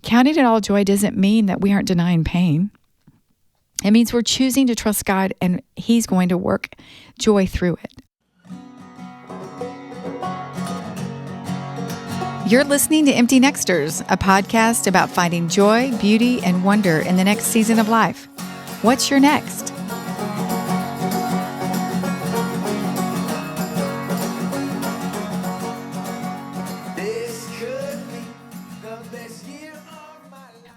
Counting it all joy doesn't mean that we aren't denying pain. It means we're choosing to trust God, and He's going to work joy through it. You're listening to Empty Nexters, a podcast about finding joy, beauty, and wonder in the next season of life. What's your next?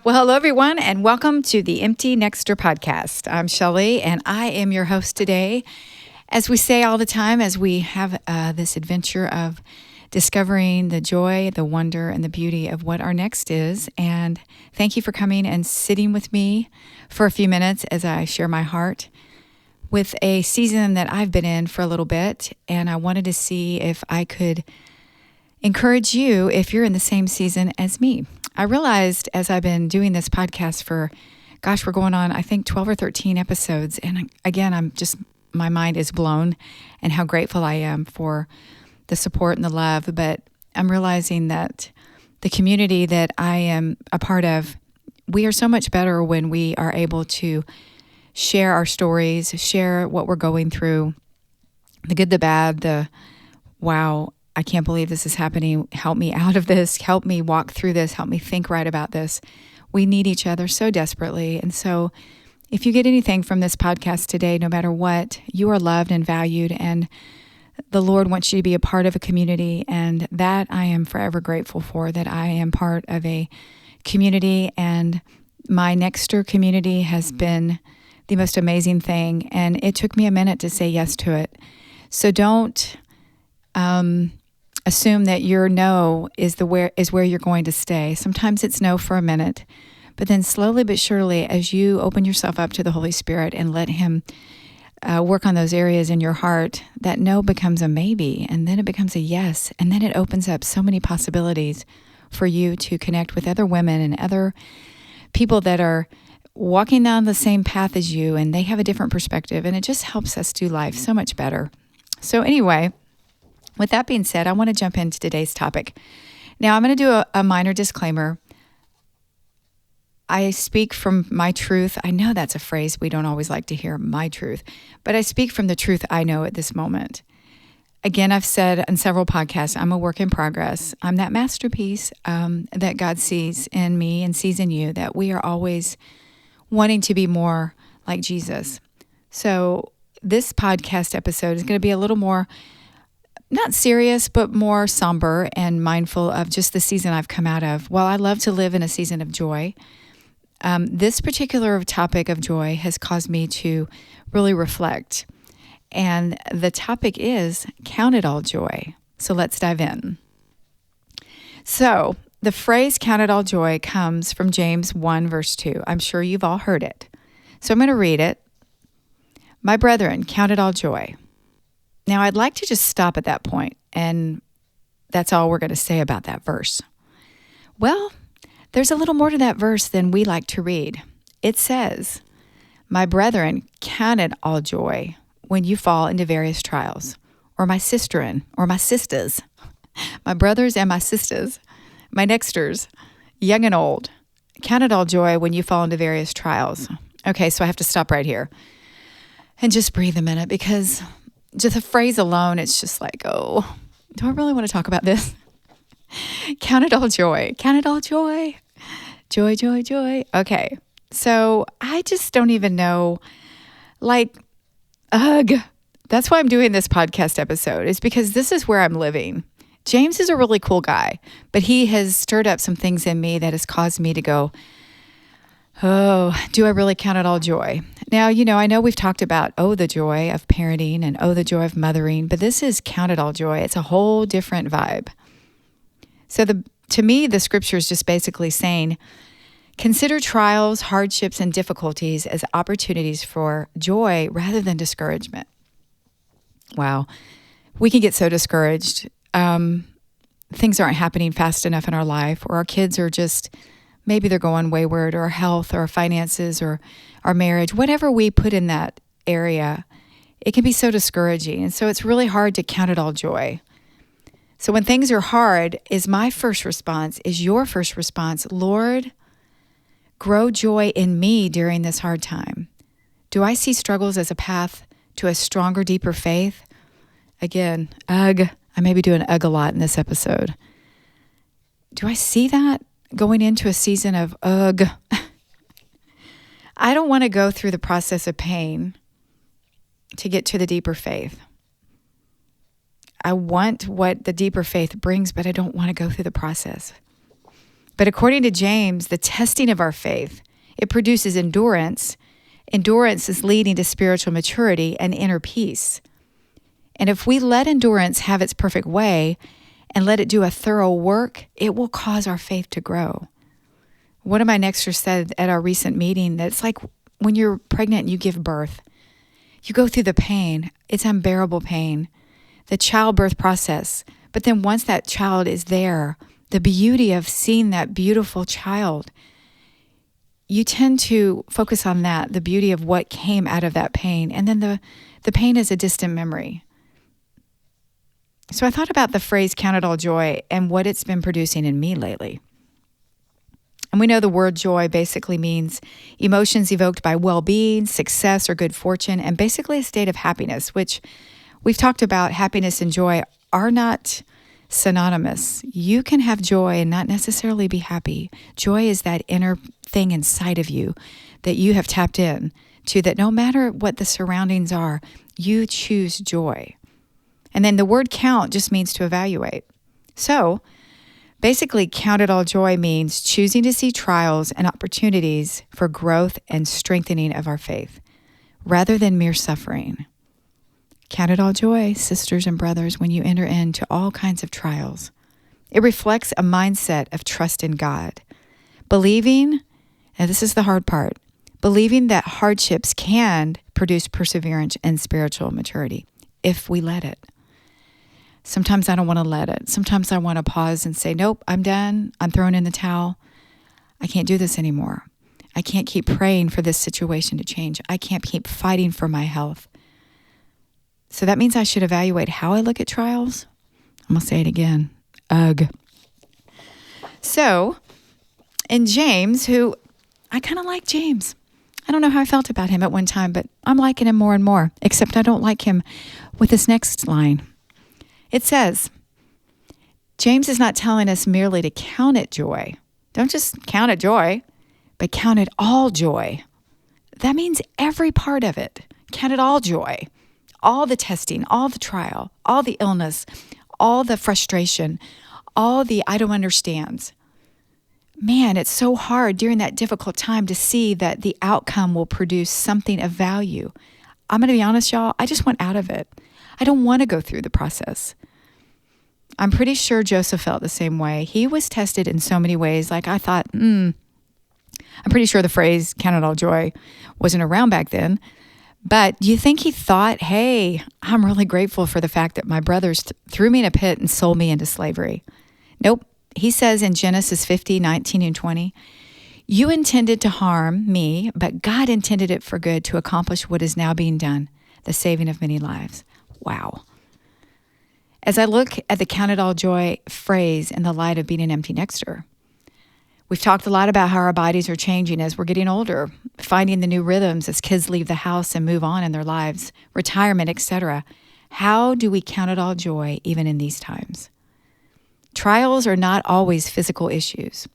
Well, hello, everyone, and welcome to the Empty Nexter podcast. I'm Shelly, and I am your host today. As we say all the time, as we have this adventure of discovering the joy, the wonder, and the beauty of what our next is. And thank you for coming and sitting with me for a few minutes as I share my heart with a season that I've been in for a little bit. And I wanted to see if I could encourage you if you're in the same season as me. I realized as I've been doing this podcast for, we're going on, I think 12 or 13 episodes. And again, my mind is blown and how grateful I am for the support and the love. But I'm realizing that the community that I am a part of, we are so much better when we are able to share our stories, share what we're going through, the good, the bad, the wow, I can't believe this is happening. Help me out of this. Help me walk through this. Help me think right about this. We need each other so desperately. And so if you get anything from this podcast today, no matter what, you are loved and valued, and the Lord wants you to be a part of a community. And that I am forever grateful for, that I am part of a community, and my Nexter community has been the most amazing thing. And it took me a minute to say yes to it. So don't assume that your no is where you're going to stay. Sometimes it's no for a minute, but then slowly but surely, as you open yourself up to the Holy Spirit and let Him work on those areas in your heart, that no becomes a maybe, and then it becomes a yes, and then it opens up so many possibilities for you to connect with other women and other people that are walking down the same path as you, and they have a different perspective, and it just helps us do life so much better. So anyway, with that being said, I want to jump into today's topic. Now, I'm going to do a minor disclaimer. I speak from my truth. I know that's a phrase we don't always like to hear, my truth, but I speak from the truth I know at this moment. Again, I've said in several podcasts, I'm a work in progress. I'm that masterpiece that God sees in me and sees in you, that we are always wanting to be more like Jesus. So this podcast episode is going to be a little more not serious, but more somber and mindful of just the season I've come out of. While I love to live in a season of joy, this particular topic of joy has caused me to really reflect. And the topic is count it all joy. So let's dive in. So the phrase count it all joy comes from James 1 verse 2. I'm sure you've all heard it. So I'm going to read it. My brethren, count it all joy. Now, I'd like to just stop at that point, and that's all we're going to say about that verse. Well, there's a little more to that verse than we like to read. It says, my brethren, count it all joy when you fall into various trials, or my sisterin, or my sisters, my brothers and my sisters, my nexters, young and old. Count it all joy when you fall into various trials. Okay, so I have to stop right here and just breathe a minute, because just the phrase alone, it's just like, oh, do I really want to talk about this? Count it all joy. Count it all joy. Joy, joy, joy. Okay. So I just don't even know, that's why I'm doing this podcast episode, is because this is where I'm living. James is a really cool guy, but he has stirred up some things in me that has caused me to go, oh, do I really count it all joy? Now, I know we've talked about, the joy of parenting and, the joy of mothering, but this is count it all joy. It's a whole different vibe. So to me, the scripture is just basically saying, consider trials, hardships, and difficulties as opportunities for joy rather than discouragement. Wow. We can get so discouraged. Things aren't happening fast enough in our life, or our kids are just, maybe they're going wayward, or our health, or our finances, or our marriage, whatever we put in that area, it can be so discouraging. And so it's really hard to count it all joy. So when things are hard, is my first response, is your first response, Lord, grow joy in me during this hard time? Do I see struggles as a path to a stronger, deeper faith? Again, ugh, I may be doing ugh a lot in this episode. Do I see that going into a season of ugh? I don't want to go through the process of pain to get to the deeper faith. I want what the deeper faith brings, but I don't want to go through the process. But according to James, the testing of our faith, it produces endurance. Endurance is leading to spiritual maturity and inner peace. And if we let endurance have its perfect way and let it do a thorough work, it will cause our faith to grow. One of my nexters said at our recent meeting that it's like when you're pregnant and you give birth. You go through the pain. It's unbearable pain, the childbirth process. But then once that child is there, the beauty of seeing that beautiful child, you tend to focus on that, the beauty of what came out of that pain. And then the pain is a distant memory. So I thought about the phrase count it all joy and what it's been producing in me lately. And we know the word joy basically means emotions evoked by well-being, success, or good fortune, and basically a state of happiness, which we've talked about. Happiness and joy are not synonymous. You can have joy and not necessarily be happy. Joy is that inner thing inside of you that you have tapped in to, that no matter what the surroundings are, you choose joy. And then the word count just means to evaluate. So basically, count it all joy means choosing to see trials and opportunities for growth and strengthening of our faith, rather than mere suffering. Count it all joy, sisters and brothers, when you enter into all kinds of trials. It reflects a mindset of trust in God, believing, and this is the hard part, believing that hardships can produce perseverance and spiritual maturity if we let it. Sometimes I don't want to let it. Sometimes I want to pause and say, nope, I'm done. I'm throwing in the towel. I can't do this anymore. I can't keep praying for this situation to change. I can't keep fighting for my health. So that means I should evaluate how I look at trials. I'm going to say it again. Ugh. So in James, who I kind of like James. I don't know how I felt about him at one time, but I'm liking him more and more, except I don't like him with this next line. It says, James is not telling us merely to count it joy. Don't just count it joy, but count it all joy. That means every part of it. Count it all joy. All the testing, all the trial, all the illness, all the frustration, all the I don't understands. Man, it's so hard during that difficult time to see that the outcome will produce something of value. I'm going to be honest, y'all, I just want out of it. I don't want to go through the process. I'm pretty sure Joseph felt the same way. He was tested in so many ways. Like I thought, I'm pretty sure the phrase count it all joy wasn't around back then. But do you think he thought, hey, I'm really grateful for the fact that my brothers threw me in a pit and sold me into slavery? Nope. He says in Genesis 50:19 and 20, you intended to harm me, but God intended it for good to accomplish what is now being done, the saving of many lives. Wow. As I look at the count it all joy phrase in the light of being an empty nexter, we've talked a lot about how our bodies are changing as we're getting older, finding the new rhythms as kids leave the house and move on in their lives, retirement, etc. How do we count it all joy even in these times? Trials are not always physical issues.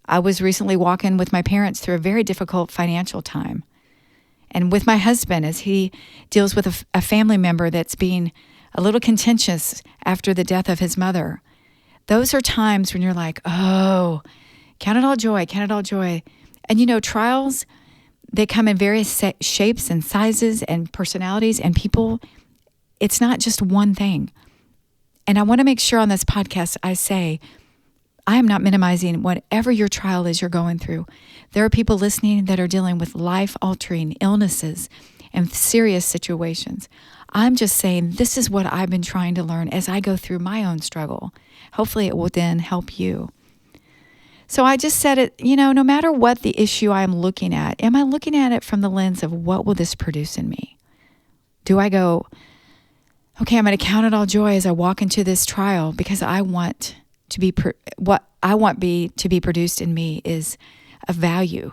I was recently walking with my parents through a very difficult financial time, and with my husband as he deals with a family member that's being a little contentious after the death of his mother. Those are times when you're like, oh, count it all joy, count it all joy. And you know, trials, they come in various shapes and sizes and personalities and people. It's not just one thing. And I want to make sure on this podcast I say, I am not minimizing whatever your trial is you're going through. There are people listening that are dealing with life-altering illnesses and serious situations. I'm just saying this is what I've been trying to learn as I go through my own struggle. Hopefully it will then help you. So I just said it, no matter what the issue I'm looking at, am I looking at it from the lens of what will this produce in me? Do I go, okay, I'm going to count it all joy as I walk into this trial because I want to be, what I want to be produced in me is a value,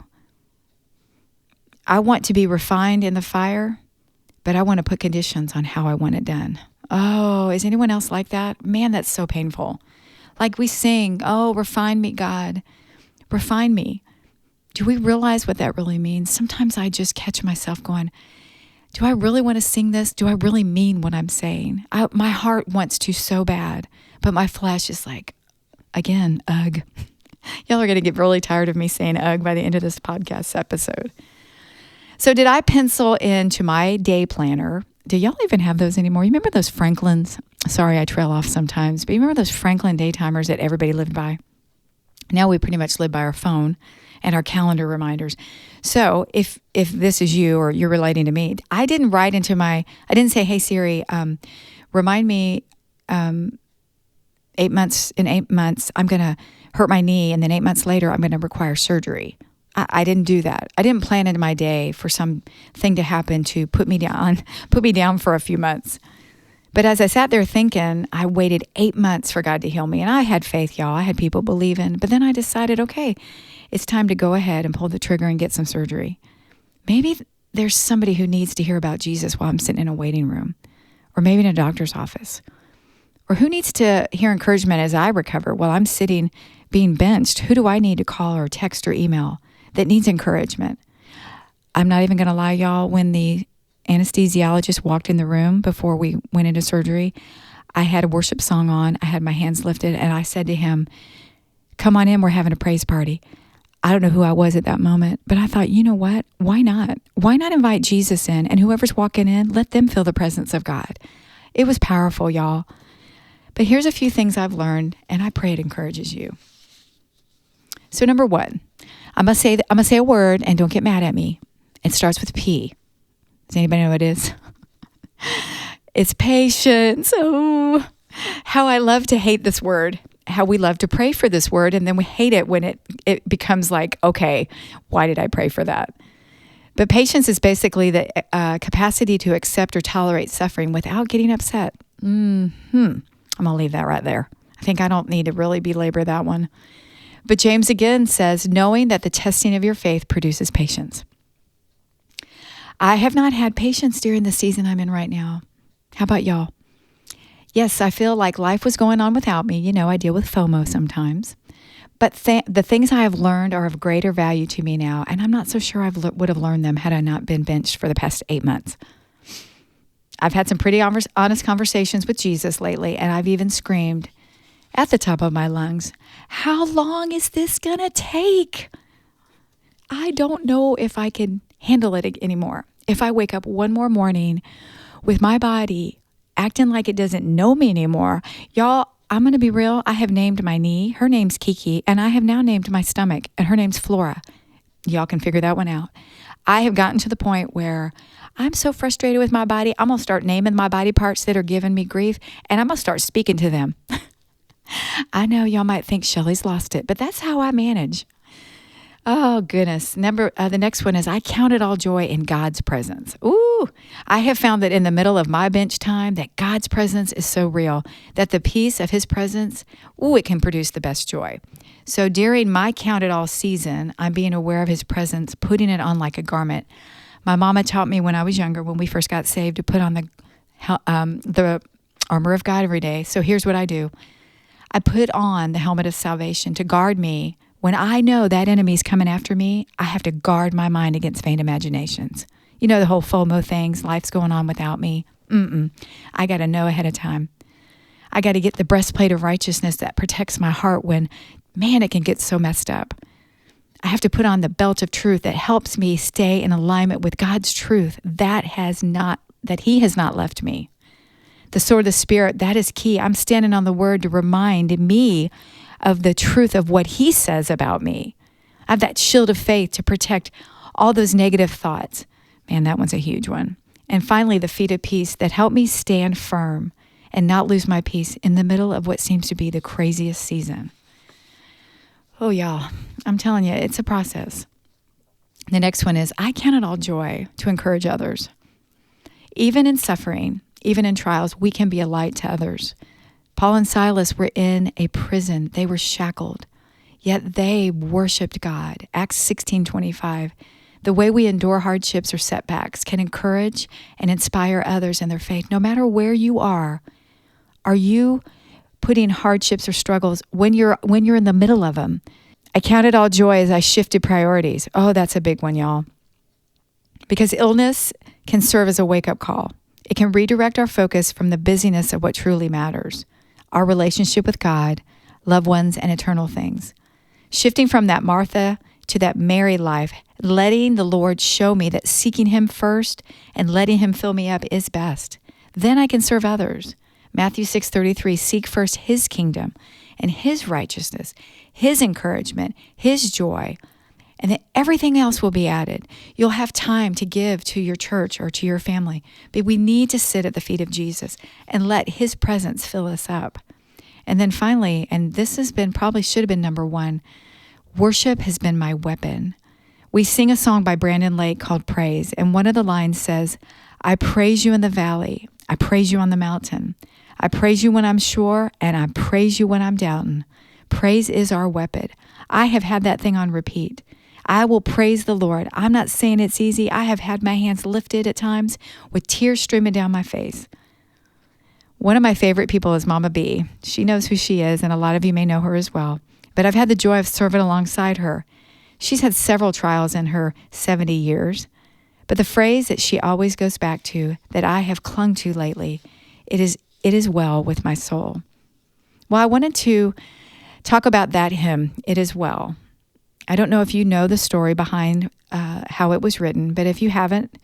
I want to be refined in the fire, but I want to put conditions on how I want it done. Oh, is anyone else like that? Man, that's so painful. Like we sing, oh, refine me, God. Refine me. Do we realize what that really means? Sometimes I just catch myself going, do I really want to sing this? Do I really mean what I'm saying? My heart wants to so bad, but my flesh is like, again, ugh. Y'all are going to get really tired of me saying ugh by the end of this podcast episode. So did I pencil into my day planner? Do y'all even have those anymore? You remember those Franklins? Sorry, I trail off sometimes, but you remember those Franklin day timers that everybody lived by? Now we pretty much live by our phone and our calendar reminders. So if this is you or you're relating to me, I didn't say, hey Siri, remind me 8 months, in 8 months, I'm going to hurt my knee. And then 8 months later, I'm going to require surgery. I didn't do that. I didn't plan into my day for something to happen to put me down for a few months. But as I sat there thinking, I waited 8 months for God to heal me. And I had faith, y'all. I had people believing. But then I decided, okay, it's time to go ahead and pull the trigger and get some surgery. Maybe there's somebody who needs to hear about Jesus while I'm sitting in a waiting room, or maybe in a doctor's office. Or who needs to hear encouragement as I recover while I'm sitting being benched? Who do I need to call or text or email that needs encouragement? I'm not even going to lie, y'all. When the anesthesiologist walked in the room before we went into surgery, I had a worship song on. I had my hands lifted, and I said to him, come on in, we're having a praise party. I don't know who I was at that moment, but I thought, you know what? Why not? Why not invite Jesus in? And whoever's walking in, let them feel the presence of God. It was powerful, y'all. But here's a few things I've learned, and I pray it encourages you. So number one, I'm gonna say a word, and don't get mad at me. It starts with P. Does anybody know what it is? It's patience. Oh, how I love to hate this word. How we love to pray for this word, and then we hate it when it becomes like, okay, why did I pray for that? But patience is basically the capacity to accept or tolerate suffering without getting upset. I'm going to leave that right there. I think I don't need to really belabor that one. But James again says, knowing that the testing of your faith produces patience. I have not had patience during the season I'm in right now. How about y'all? Yes, I feel like life was going on without me. You know, I deal with FOMO sometimes. But the things I have learned are of greater value to me now, and I'm not so sure I would have learned them had I not been benched for the past 8 months. I've had some pretty honest conversations with Jesus lately, and I've even screamed at the top of my lungs, how long is this going to take? I don't know if I can handle it anymore. If I wake up one more morning with my body acting like it doesn't know me anymore. Y'all, I'm going to be real. I have named my knee. Her name's Kiki. And I have now named my stomach. And her name's Flora. Y'all can figure that one out. I have gotten to the point where I'm so frustrated with my body. I'm going to start naming my body parts that are giving me grief. And I'm going to start speaking to them. I know y'all might think Shelly's lost it. But that's how I manage. Oh, goodness. The next one is I count it all joy in God's presence. Ooh, I have found that in the middle of my bench time, that God's presence is so real, that the peace of his presence, it can produce the best joy. So during my count it all season, I'm being aware of his presence, putting it on like a garment. My mama taught me when I was younger, when we first got saved, to put on the armor of God every day. So here's what I do. I put on the helmet of salvation to guard me. When I know that enemy's coming after me, I have to guard my mind against vain imaginations. You know, the whole FOMO things, life's going on without me. I got to know ahead of time. I got to get the breastplate of righteousness that protects my heart when, man, it can get so messed up. I have to put on the belt of truth that helps me stay in alignment with God's truth that he has not left me. The sword of the Spirit, that is key. I'm standing on the word to remind me of the truth of what he says about me. I have that shield of faith to protect all those negative thoughts. Man, that one's a huge one. And finally, the feet of peace that help me stand firm and not lose my peace in the middle of what seems to be the craziest season. Oh, y'all, I'm telling you, it's a process. The next one is I count it all joy to encourage others. Even in suffering, even in trials, we can be a light to others. Paul and Silas were in a prison. They were shackled, yet they worshiped God. Acts 16:25. The way we endure hardships or setbacks can encourage and inspire others in their faith. No matter where you are you putting hardships or struggles when you're in the middle of them? I count it all joy as I shifted priorities. Oh, that's a big one, y'all. Because illness can serve as a wake-up call. It can redirect our focus from the busyness of what truly matters, our relationship with God, loved ones, and eternal things. Shifting from that Martha to that Mary life, letting the Lord show me that seeking Him first and letting Him fill me up is best. Then I can serve others. Matthew 6:33, seek first His kingdom and His righteousness, His encouragement, His joy, and then everything else will be added. You'll have time to give to your church or to your family, but we need to sit at the feet of Jesus and let His presence fill us up. And then finally, and this has been should have been number one, worship has been my weapon. We sing a song by Brandon Lake called Praise, and one of the lines says, I praise you in the valley, I praise you on the mountain, I praise you when I'm sure, and I praise you when I'm doubting. Praise is our weapon. I have had that thing on repeat. I will praise the Lord. I'm not saying it's easy. I have had my hands lifted at times with tears streaming down my face. One of my favorite people is Mama B. She knows who she is, and a lot of you may know her as well. But I've had the joy of serving alongside her. She's had several trials in her 70 years. But the phrase that she always goes back to, that I have clung to lately, it is well with my soul. Well, I wanted to talk about that hymn, It Is Well. I don't know if you know the story behind how it was written, but if you haven't,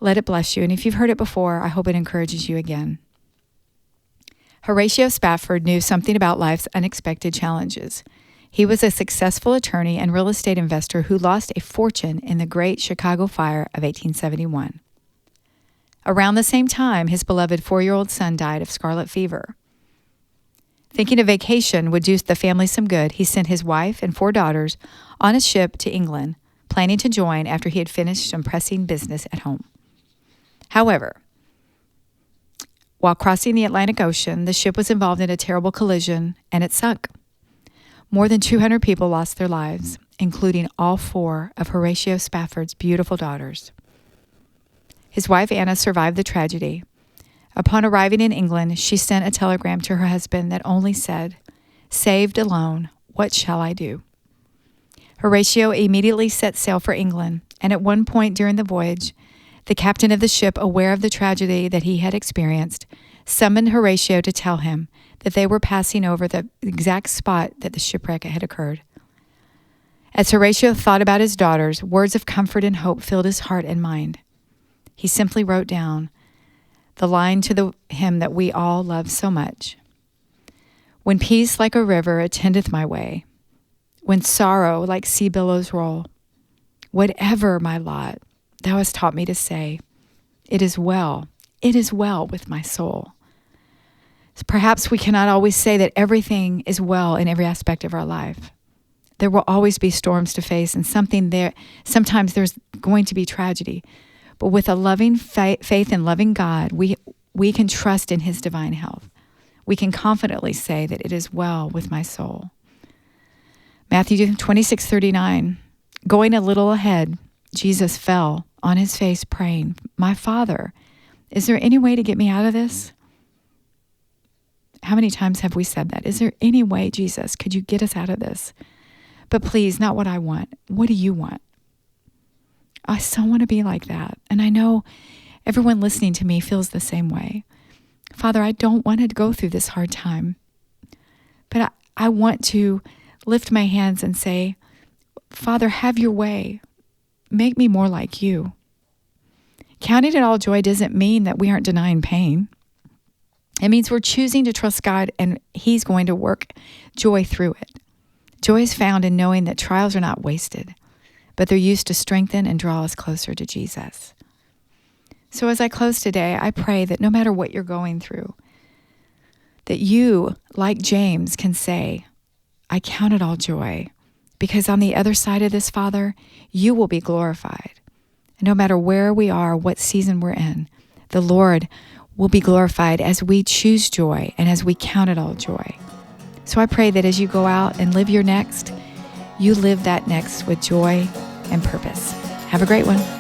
let it bless you. And if you've heard it before, I hope it encourages you again. Horatio Spafford knew something about life's unexpected challenges. He was a successful attorney and real estate investor who lost a fortune in the Great Chicago Fire of 1871. Around the same time, his beloved 4-year-old son died of scarlet fever. Thinking a vacation would do the family some good, he sent his wife and 4 daughters on a ship to England, planning to join after he had finished some pressing business at home. However, while crossing the Atlantic Ocean, the ship was involved in a terrible collision, and it sunk. More than 200 people lost their lives, including all 4 of Horatio Spafford's beautiful daughters. His wife Anna survived the tragedy. Upon arriving in England, she sent a telegram to her husband that only said, "Saved alone, what shall I do?" Horatio immediately set sail for England, and at one point during the voyage, the captain of the ship, aware of the tragedy that he had experienced, summoned Horatio to tell him that they were passing over the exact spot that the shipwreck had occurred. As Horatio thought about his daughters, words of comfort and hope filled his heart and mind. He simply wrote down the line to the hymn that we all love so much. When peace like a river attendeth my way, when sorrow like sea billows roll, whatever my lot, thou hast taught me to say, it is well with my soul. Perhaps we cannot always say that everything is well in every aspect of our life. There will always be storms to face, and sometimes there's going to be tragedy. But with a loving faith and loving God, we can trust in His divine health. We can confidently say that it is well with my soul. Matthew 26:39, going a little ahead, Jesus fell on His face praying, "My Father, is there any way to get me out of this?" How many times have we said that? Is there any way, Jesus, could you get us out of this? But please, not what I want. What do you want? I so want to be like that. And I know everyone listening to me feels the same way. Father, I don't want to go through this hard time. But I want to lift my hands and say, Father, have your way. Make me more like you. Counting it all joy doesn't mean that we aren't denying pain. It means we're choosing to trust God, and He's going to work joy through it. Joy is found in knowing that trials are not wasted, but they're used to strengthen and draw us closer to Jesus. So as I close today, I pray that no matter what you're going through, that you, like James, can say, I count it all joy, because on the other side of this, Father, you will be glorified. And no matter where we are, what season we're in, the Lord will be glorified as we choose joy and as we count it all joy. So I pray that as you go out and live your next, you live that next with joy and purpose. Have a great one.